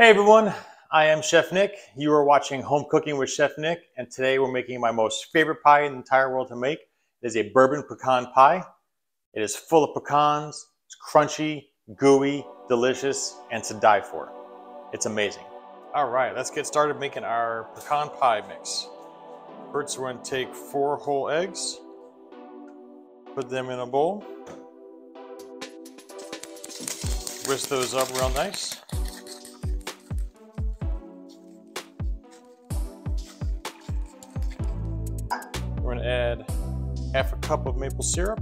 Hey everyone, I am Chef Nick. You are watching Home Cooking with Chef Nick, and today we're making my most favorite pie in the entire world to make. It is a bourbon pecan pie. It is full of pecans, it's crunchy, gooey, delicious, and to die for. It's amazing. All right, let's get started making our pecan pie mix. First, we're going to take 4 whole eggs, put them in a bowl, whisk those up real nice. We're going to add half a cup of maple syrup.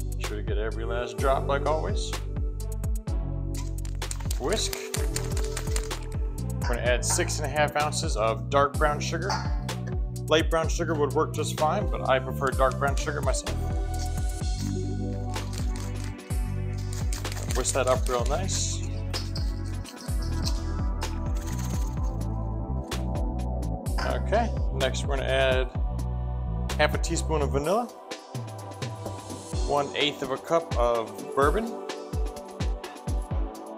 Make sure to get every last drop like always. Whisk. We're going to add 6.5 ounces of dark brown sugar. Light brown sugar would work just fine, but I prefer dark brown sugar myself. Whisk that up real nice. Okay, next we're going to add half a teaspoon of vanilla, 1/8 of a cup of bourbon,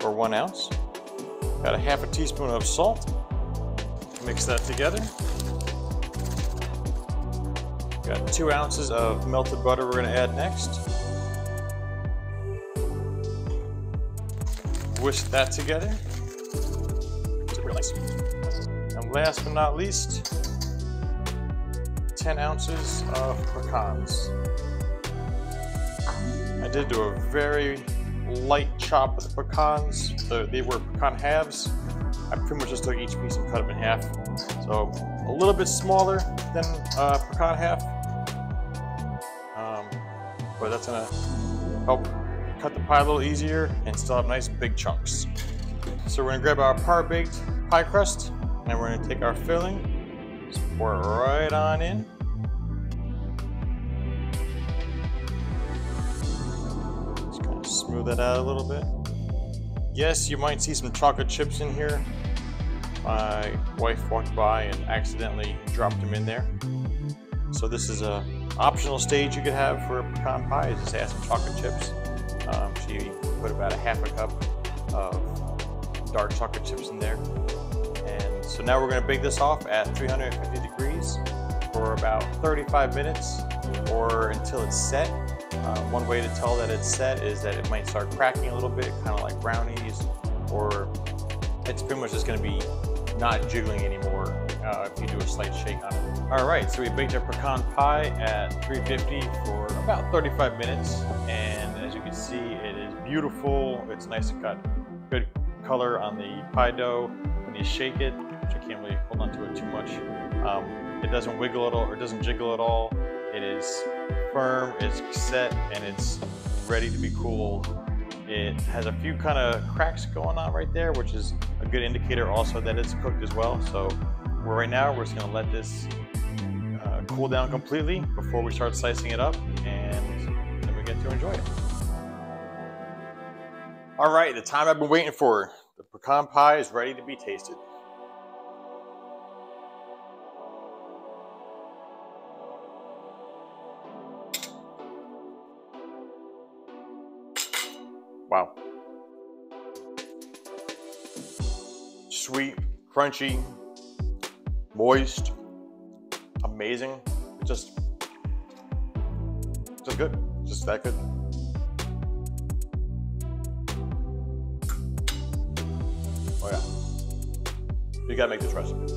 or 1 ounce. Got a half a teaspoon of salt. Mix that together. Got 2 ounces of melted butter we're going to add next. Whisk that together. It's real nice. And last but not least, 10 ounces of pecans. I did do a very light chop of the pecans. They were pecan halves. I pretty much just took each piece and cut them in half. So a little bit smaller than pecan half. But that's gonna help cut the pie a little easier and still have nice big chunks. So we're gonna grab our par-baked pie crust and we're gonna take our filling, just pour it right on in. Just kind of smooth that out a little bit. Yes, you might see some chocolate chips in here. My wife walked by and accidentally dropped them in there. So this is a optional stage you could have for a pecan pie, is just add some chocolate chips. She put about a half a cup of dark chocolate chips in there. And so now we're going to bake this off at 350 degrees for about 35 minutes or until it's set. One way to tell that it's set is that it might start cracking a little bit, kind of like brownies, or it's pretty much just going to be not jiggling anymore if you do a slight shake on it. All right, so we baked our pecan pie at 350 for about 35 minutes, and as you can see, it is beautiful. It's nice and got good color on the pie dough. When you shake it, which I can't really hold on to it too much, it doesn't wiggle at all, or it doesn't jiggle at all. It is firm, it's set, and it's ready to be cooled. It has a few kind of cracks going on right there, which is a good indicator also that it's cooked as well. So right now we're just going to let this cool down completely before we start slicing it up, and then we get to enjoy it. All right, the time I've been waiting for. The pecan pie is ready to be tasted. Wow. Sweet, crunchy, moist, amazing. Just good. Just that good. Oh yeah. You gotta make this recipe.